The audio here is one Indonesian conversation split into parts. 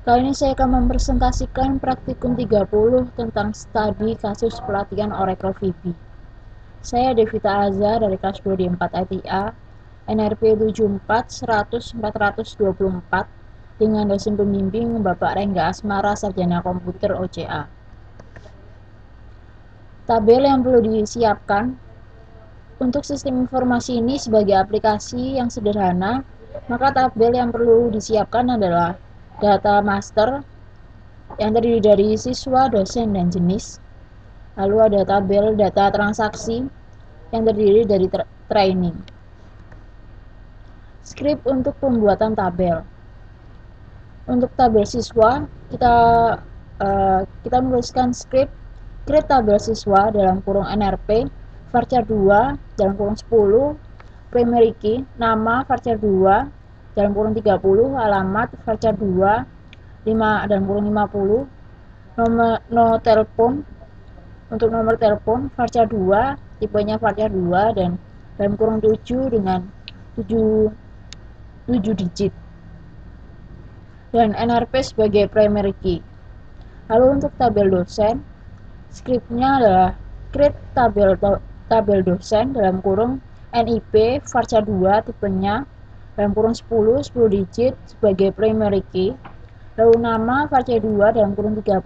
Kali ini saya akan mempresentasikan praktikum 30 tentang studi kasus pelatihan Oracle VB. Saya Devita Azhar dari kelas 2 di 4 ITA, NRP 74-100-424 dengan dosen pembimbing Bapak Rengga Asmara Sarjana Komputer OCA. Tabel yang perlu disiapkan untuk sistem informasi ini sebagai aplikasi yang sederhana, maka tabel yang perlu disiapkan adalah data master yang terdiri dari siswa, dosen, dan jenis. Lalu ada tabel data transaksi yang terdiri dari training. Skrip untuk pembuatan tabel. Untuk tabel siswa, kita menuliskan skrip create tabel siswa dalam kurung NRP varchar 2 dalam kurung 10 primary key nama varchar 2 dalam kurung 30 alamat varchar 2 5 dalam kurung 50 nomor telepon untuk nomor telepon varchar 2 tipenya varchar 2 dan dalam kurung 7 dengan 7 digit dan NRP sebagai primary key. Lalu untuk tabel dosen, skripnya adalah create tabel dosen dalam kurung NIP varchar 2 tipenya dalam kurung 10 digit sebagai primary key. Lalu nama varchar 2 dalam kurung 30,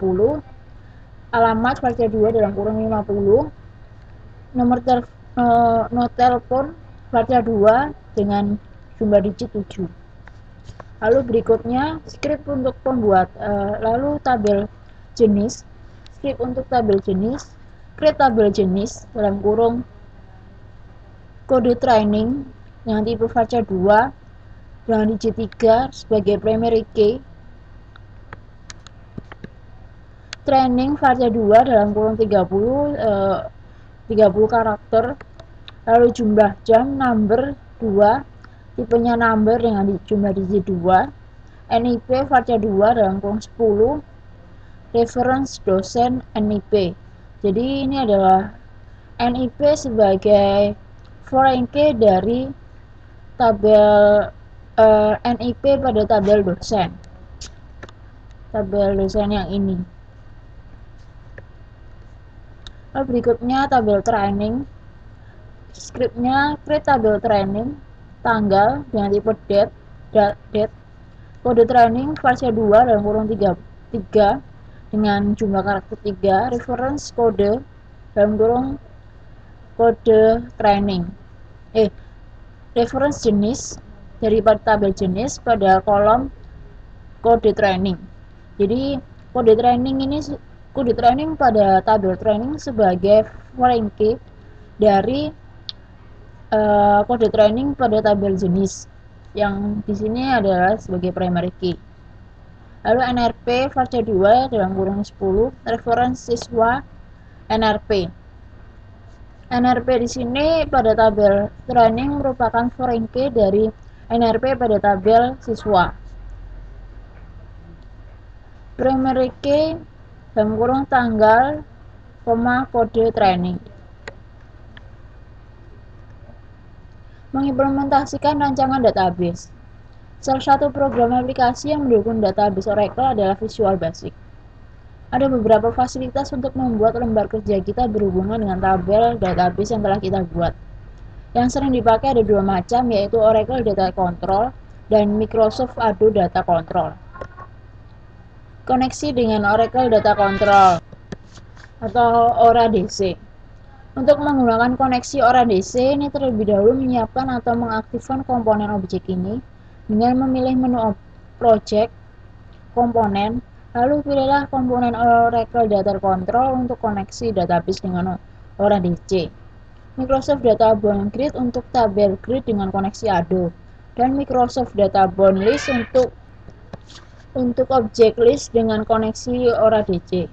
alamat varchar 2 dalam kurung 50, nomor telepon varchar 2 dengan jumlah digit 7. Lalu berikutnya skrip untuk lalu tabel jenis. Skrip untuk tabel jenis, create tabel jenis dalam kurung kode training dengan tipe varchar 2 dengan digit 3 sebagai primary key. Training varchar 2 dalam kurung 30 karakter. Lalu jumlah jam number 2 tipenya number dengan jumlah digit 2. NIP varchar 2 dalam kurung 10. Reference dosen NIP. Jadi ini adalah NIP sebagai foreign key dari tabel NIP pada tabel dosen. Tabel dosen yang ini. Lalu berikutnya tabel training. Skripnya create tabel training tanggal dengan tipe date. Kode training varchar 2 dalam kurung 3 dengan jumlah karakter 3. Reference kode dalam kurung kode training. Reference jenis daripada tabel jenis pada kolom kode training. Jadi kode training pada tabel training sebagai foreign key dari kode training pada tabel jenis yang di sini adalah sebagai primary key. Lalu NRP varchar 2 dalam kurung 10 reference siswa NRP. NRP di sini pada tabel training merupakan foreign key dari NRP pada tabel siswa. Primary key dalam kurung tanggal, kode training. Mengimplementasikan rancangan database. Salah satu program aplikasi yang mendukung database Oracle adalah Visual Basic. Ada beberapa fasilitas untuk membuat lembar kerja kita berhubungan dengan tabel database yang telah kita buat. Yang sering dipakai ada dua macam, yaitu Oracle Data Control dan Microsoft Ado Data Control. Koneksi dengan Oracle Data Control atau ORA-DC. Untuk menggunakan koneksi ORA-DC, ini terlebih dahulu menyiapkan atau mengaktifkan komponen objek ini dengan memilih menu project, komponen, lalu pilihlah komponen Oracle Data Control untuk koneksi database dengan ORA-DC. Microsoft Data Bound Grid untuk tabel grid dengan koneksi Ado, dan Microsoft Data Bound List untuk objek list dengan koneksi ORA-DC.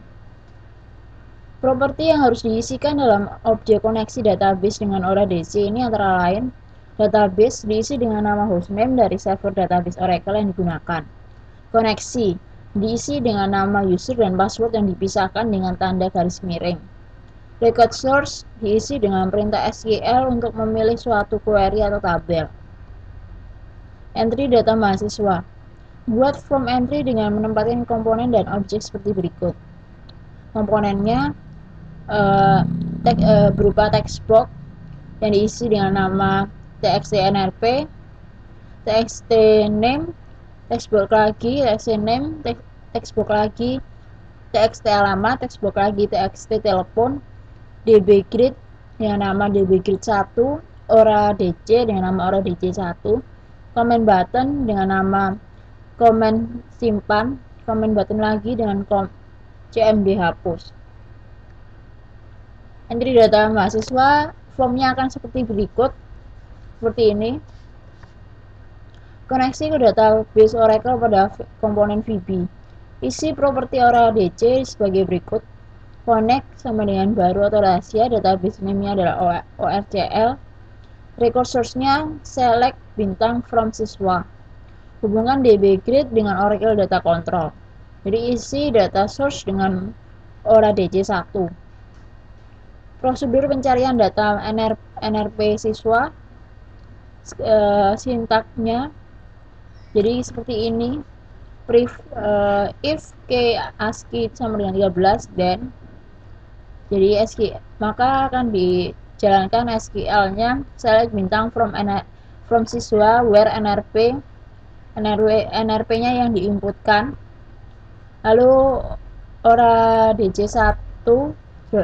Properti yang harus diisikan dalam objek koneksi database dengan ORA-DC ini antara lain, database diisi dengan nama hostname dari server database Oracle yang digunakan. Koneksi diisi dengan nama user dan password yang dipisahkan dengan tanda garis miring. Record source diisi dengan perintah SQL untuk memilih suatu query atau tabel. Entry data mahasiswa. Buat form entry dengan menempatkan komponen dan objek seperti berikut. Komponennya berupa text box yang diisi dengan nama txt nrp, txt name, text box lagi, txt name, text box lagi, txt alamat, text box lagi, txt telepon, db grid dengan nama db grid 1, ora dc dengan nama ora dc 1, comment button dengan nama comment simpan, comment button lagi dengan cmd hapus. Entry data mahasiswa formnya akan seperti berikut, seperti ini. Koneksi ke database Oracle pada komponen VB. Isi properti Ora DC sebagai berikut. Connect sama dengan baru atau rahasia, database name-nya adalah ORCL. Record source-nya select bintang from siswa. Hubungan DB grid dengan Oracle Data Control. Jadi isi data source dengan Ora DC 1. Prosedur pencarian data NRP siswa, sintaknya jadi seperti ini. If k ASCII sama dengan 13, then jadi SQL, maka akan dijalankan SQL-nya select bintang from siswa where NRP-nya yang diinputkan, lalu ora dc1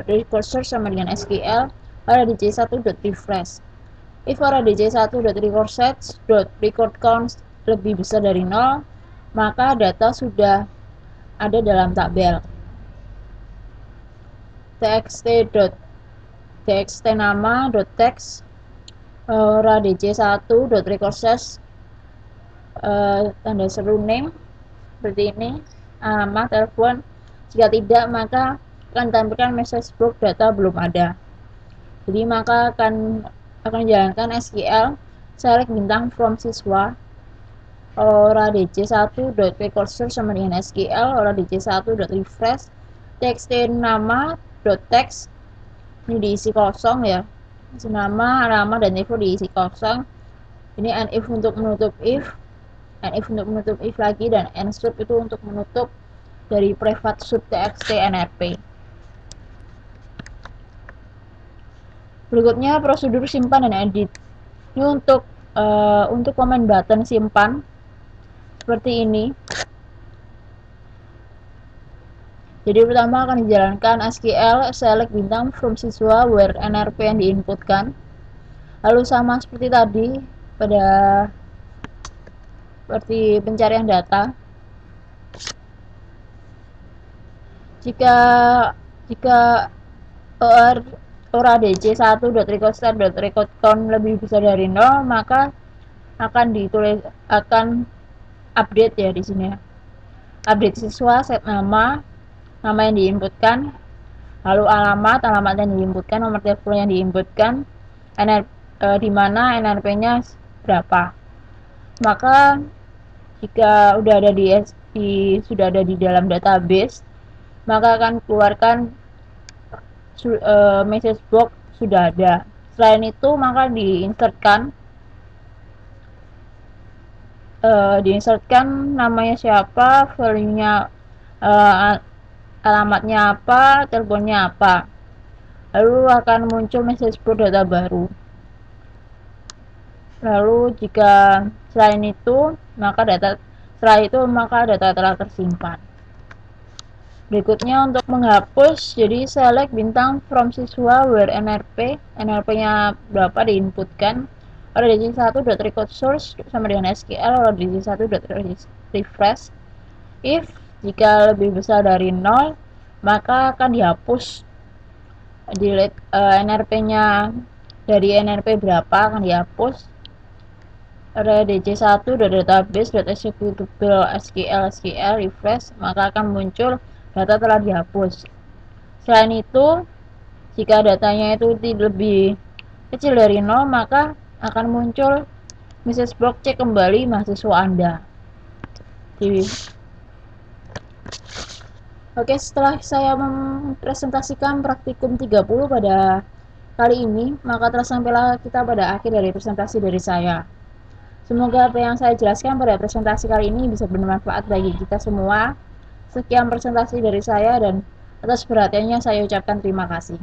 record source sama dengan SQL ora dc1.refresh. If ora dc1.record count lebih besar dari 0, maka data sudah ada dalam tabel. txt nama.text ora dc1.recordSearch tanda seru name seperti ini, alamat, telepon. Jika tidak, maka akan ditampilkan message box data belum ada. Jadi maka akan dijalankan SQL select bintang from siswa ora dc1.recordSearch sama dengan SQL ora dc1.refresh, txt nama.text ini diisi kosong ya, nama, alamat, dan info diisi kosong. Ini if untuk menutup if, if untuk menutup if lagi, dan sub itu untuk menutup dari private sub txt nrp. Berikutnya prosedur simpan dan edit. Ini untuk comment button simpan seperti ini. Jadi pertama akan dijalankan SQL select bintang from siswa where NRP yang diinputkan. Lalu sama seperti tadi pada seperti pencarian data. Jika ora dc1.recordStart.record count lebih besar dari 0, maka akan update ya di sini. Update siswa, set nama yang diinputkan, lalu alamat yang diinputkan, nomor telepon yang diinputkan, di mana NRP-nya berapa. Maka jika sudah ada di dalam database, maka akan keluarkan message box sudah ada. Selain itu, maka diinsertkan namanya siapa, value-nya, alamatnya apa, teleponnya apa. Lalu akan muncul message box data baru. Lalu jika selain itu, maka data telah tersimpan. Berikutnya untuk menghapus, jadi select bintang from siswa where NRP-nya berapa diinputkan. Ora dc1.recordSource sama dengan SQL ora dc1.refresh. If jika lebih besar dari 0, maka akan dihapus. Delete NRP-nya dari NRP berapa akan dihapus. Ora dc1.database.executable SQL refresh, maka akan muncul data telah dihapus. Selain itu, jika datanya itu lebih kecil dari 0, maka akan muncul message box cek kembali mahasiswa Anda. Oke, setelah saya mempresentasikan praktikum 30 pada kali ini, maka telah sampailah kita pada akhir dari presentasi dari saya. Semoga apa yang saya jelaskan pada presentasi kali ini bisa bermanfaat bagi kita semua. Sekian presentasi dari saya dan atas perhatiannya saya ucapkan terima kasih.